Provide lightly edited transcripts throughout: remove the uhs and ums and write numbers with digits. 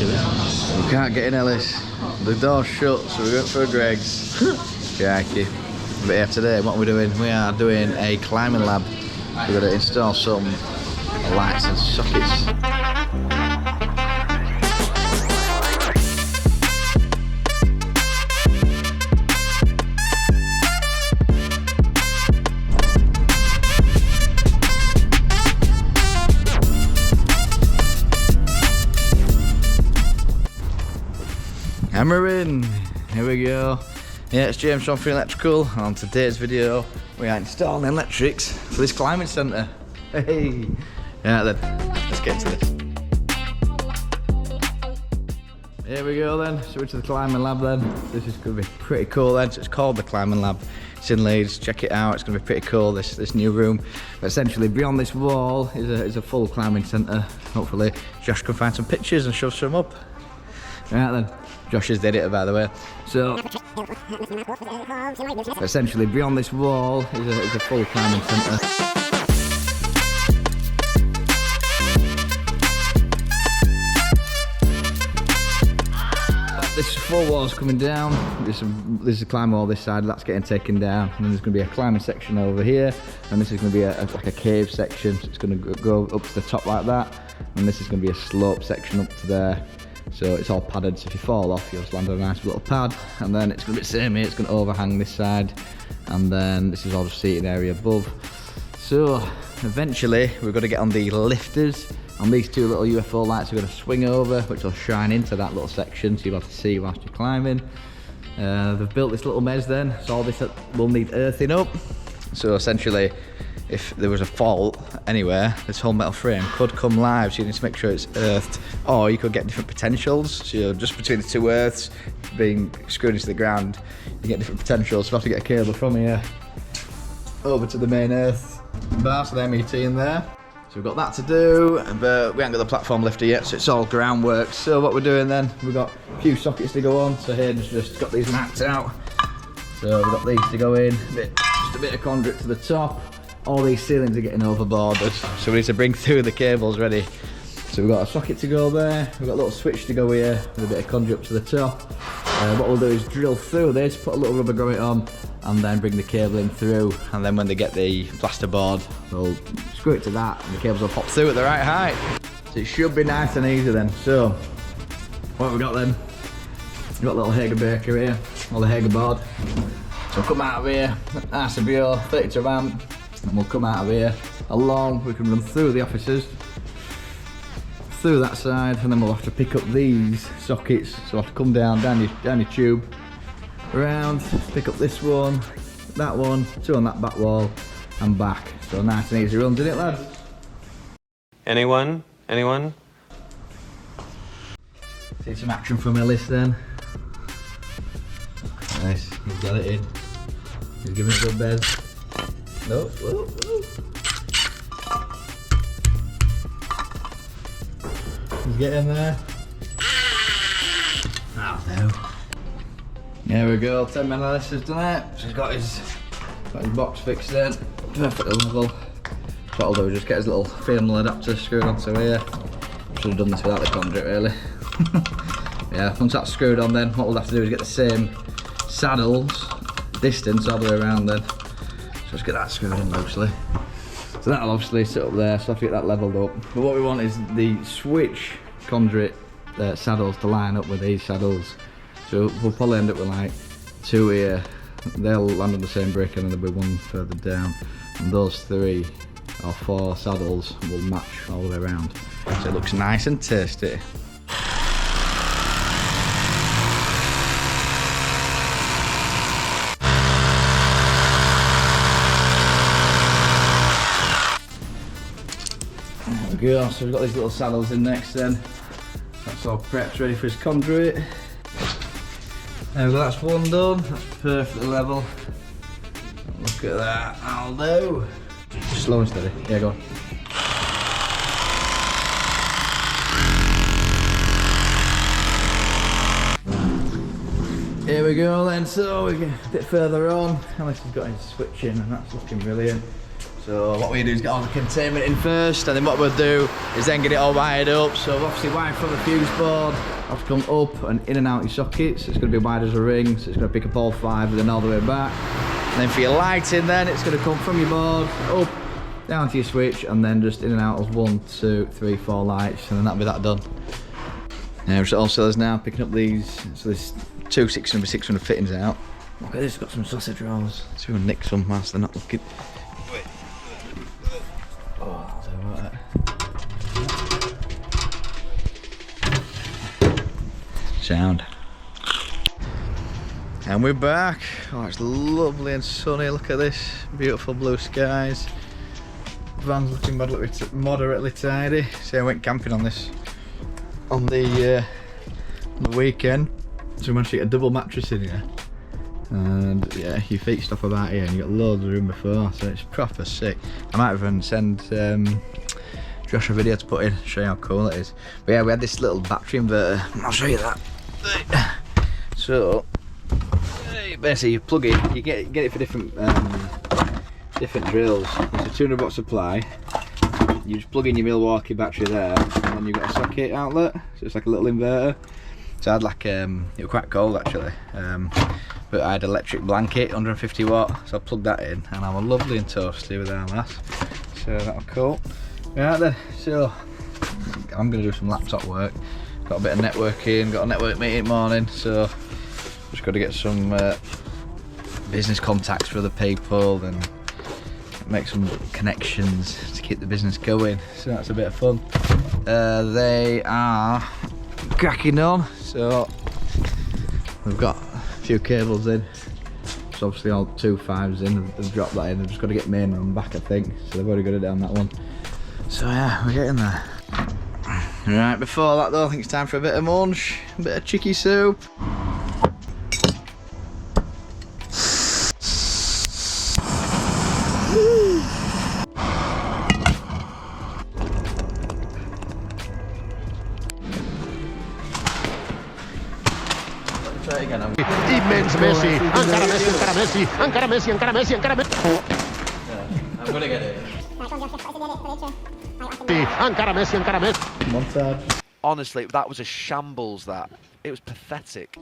We can't get in Ellis. The door's shut, so we went for a Greg's. Crikey. But yeah, today what we're doing, we are doing a climbing lab. We're going to install some lights and sockets. Hammer in, here we go. Yeah, it's James from Finney Electrical, and on today's video we are installing electrics for this climbing centre. Hey! Yeah then, let's get into this. Here we go then, so we're to the climbing lab then. This is going to be pretty cool then, so it's called the climbing lab. It's in Leeds, check it out, it's going to be pretty cool, this new room. But essentially beyond this wall is a full climbing centre. Hopefully Josh can find some pictures and shove some up. Right then. Josh is the editor, by the way. So, essentially, beyond this wall is a full climbing centre. This full wall's coming down. There's a climb wall this side, that's getting taken down. And then there's going to be a climbing section over here. And this is going to be like a cave section. So it's going to go up to the top like that. And this is going to be a slope section up to there. So it's all padded, so if you fall off you'll just land on a nice little pad, and then it's going to be the same here, it's going to overhang this side, and then this is all just seating area above. So eventually we're going to get on the lifters, and these two little UFO lights are going to swing over, which will shine into that little section, so you'll have to see whilst you're climbing. They've built this little mez then, so all this will need earthing up. So essentially, if there was a fault anywhere, this whole metal frame could come live, so you need to make sure it's earthed, or you could get different potentials. So just between the two earths being screwed into the ground, you get different potentials. So we have to get a cable from here over to the main earth bar, so the MET in there. So we've got that to do, but we haven't got the platform lifter yet, so it's all groundwork. So what we're doing then, we've got a few sockets to go on, so Hayden's just got these marked out. So we've got these to go in, just a bit of conduit to the top. All these ceilings are getting overboarded, so we need to bring through the cables ready. So we've got a socket to go there, we've got a little switch to go here with a bit of conduit up to the top. What we'll do is drill through this, put a little rubber grommet on, and then bring the cable in through, and then when they get the plasterboard, they'll screw it to that and the cables will pop through at the right height. So it should be nice and easy then. So what have we got then? We've got a little Hager breaker here, or the Hager board. So we'll come out of here, RCBO, 32 amp, and we'll come out of here along, we can run through the offices, through that side, and then we'll have to pick up these sockets. So we'll have to come down your tube, around, pick up this one, that one, two on that back wall, and back. So nice and easy runs, isn't it, lads? Anyone? Anyone? See some action from Ellis then. Nice, he's got it in. He's giving it a good bed. No, whoa, whoa. He's getting there. Oh no. There we go, 10 minutes Ellis has done it. So he's got his box fixed in. Perfectly level. What I'll do is just get his little thermal adapter screwed onto here. Should have done this without the conduit really. Yeah, once that's screwed on then, what we'll have to do is get the same saddles distance all the way around then. So let's get that screwed in mostly. So that'll obviously sit up there, so I have to get that levelled up. But what we want is the switch conduit saddles to line up with these saddles. So we'll probably end up with like two here. They'll land on the same brick and then there'll be one further down. And those 3 or 4 saddles will match all the way around. So it looks nice and tasty. Go. So we've got these little saddles in next then. That's all prepped, ready for his conduit. There we go, that's one done. That's perfectly level. Look at that, I'll do. Just slow and steady. Yeah, go on. Here we go then, so we get a bit further on. Ellis has got his switch in and that's looking brilliant. So what we do is get all the containment in first, and then what we'll do is then get it all wired up. So obviously wired from the fuse board, have to come up and in and out your sockets. It's going to be wide as a ring, so it's going to pick up all 5 and then all the way back. And then for your lighting then, it's going to come from your board, up, down to your switch, and then just in and out of 1, 2, 3, 4 lights, and then that'll be that done. Now so also there's now picking up these, so there's 2 600 fittings out. Look at this, got some sausage rolls. Let's see if we can nick some whilst they're not looking. Oh, sound. And we're back. Oh, it's lovely and sunny. Look at this, beautiful blue skies. Van's looking moderately tidy. See, I went camping on this on the weekend, so we managed to get a double mattress in here. And yeah, your feet stop about here, and you got loads of room before, so it's proper sick. I might even send Josh a video to put in, show you how cool it is. But yeah, we had this little battery inverter. I'll show you that. So basically, you plug it. You get it for different drills. It's a 200 watt supply. You just plug in your Milwaukee battery there, and then you've got a socket outlet. So it's like a little inverter. So I had like it was quite cold actually. But I had an electric blanket, 150 watt, so I plugged that in, and I'm lovely and toasty with our lass. So that was cool. Right then, so I'm gonna do some laptop work. Got a bit of networking, got a network meeting morning, so just got to get some business contacts for other people and make some connections to keep the business going. So that's a bit of fun. They are cracking on, so we've got a few cables in. So obviously all 2 5s in, they've dropped that in. They've just got to get main run back, I think. So they've already got it down that one. So yeah, we're getting there. Right, before that though, I think it's time for a bit of munch, a bit of chicky soup. Try it again. Immens Messi, encara Messi, encara Messi, encara Messi, encara Messi, encara Messi. I'm gonna get it. Encara Messi, encara Messi. Montage. Honestly, that was a shambles, that. It was pathetic.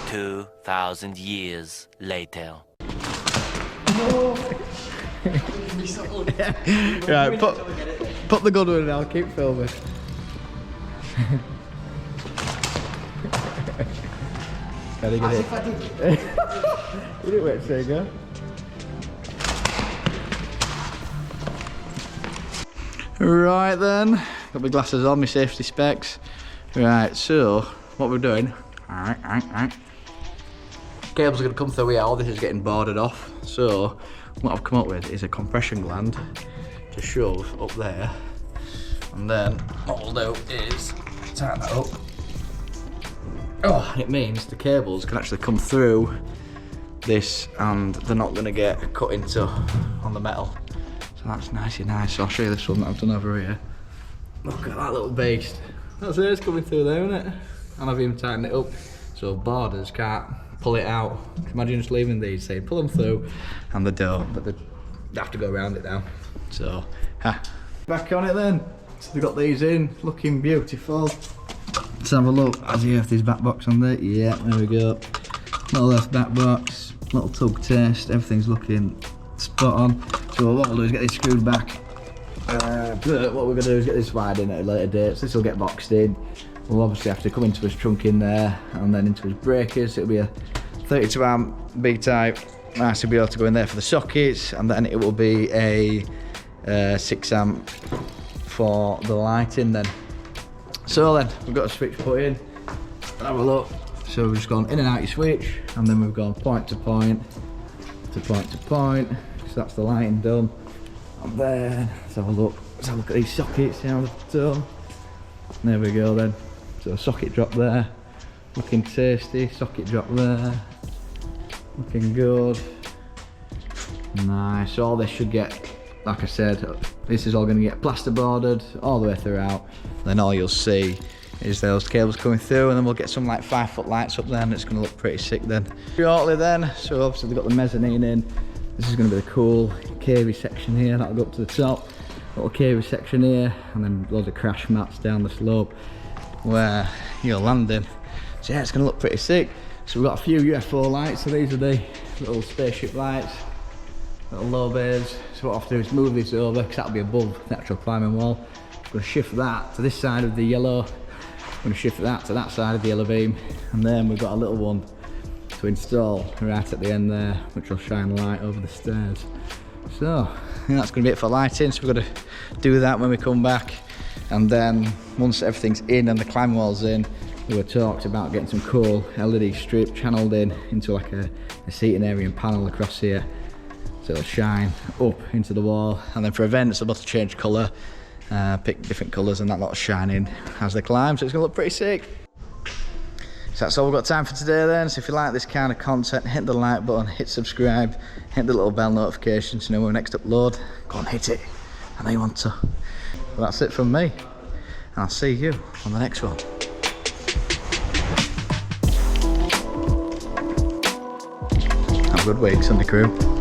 2,000 years later. Right, put the good one in, I'll keep filming. Gotta get it. You didn't wait to say go. Right then, got my glasses on, my safety specs. Right, so what we're doing, cables are going to come through here, all this is getting boarded off. So what I've come up with is a compression gland to shove up there, and then what we'll do is tighten that up. Oh, and it means the cables can actually come through this and they're not going to get cut into on the metal. So that's nicey nice. So I'll show you this one that I've done over here. Look at that little beast. That's it, coming through there, isn't it? And I've even tightened it up so boarders can't pull it out. Imagine just leaving these, saying pull them through, and they don't, but they have to go around it now. So, back on it then. So they've got these in, looking beautiful. Let's have a look. Has he left his back box on there? Yeah, there we go. Little left back box, little tug test, everything's looking spot on. So what we'll do is get this screwed back. But what we're going to do is get this wired in at a later date. So this will get boxed in. We'll obviously have to come into his trunk in there and then into his breakers. It'll be a 32 amp B-type. Nice to be able to go in there for the sockets, and then it will be a 6 amp for the lighting then. So then we've got a switch put in. Have a look. So we've just gone in and out your switch, and then we've gone point to point to point to point. So that's the lighting done. And then let's have a look. Let's have a look at these sockets, see how they're done. There we go then. So socket drop there, looking tasty. Socket drop there, looking good. Nice. So all this should get, like I said, this is all going to get plasterboarded all the way throughout. Then all you'll see is those cables coming through, and then we'll get some like 5-foot lights up there, and it's going to look pretty sick then. Shortly then, so obviously they've got the mezzanine in. This is going to be the cool cavey section here, that'll go up to the top. Little cavey section here, and then loads of crash mats down the slope where you're landing. So yeah, it's going to look pretty sick. So we've got a few UFO lights, so these are the little spaceship lights, little low bays. So what I have to do is move this over, because that'll be above the actual climbing wall. I'm going to shift that to this side of the yellow. I'm going to shift that to that side of the yellow beam, and then we've got a little one to install right at the end there, which will shine light over the stairs. So yeah, that's going to be it for lighting. So we've got to do that when we come back, and then once everything's in and the climb wall's in, we were talked about getting some cool LED strip channeled in into like a seating area and panel across here, so it'll shine up into the wall. And then for events, I'm about to change colour, pick different colours, and that lot will shine in as they climb, so it's going to look pretty sick. So that's all we've got time for today then. So if you like this kind of content, hit the like button, hit subscribe, hit the little bell notification to know when we next upload. Go and hit it, I know you want to. Well, that's it from me, and I'll see you on the next one. Have a good week, Sunday crew.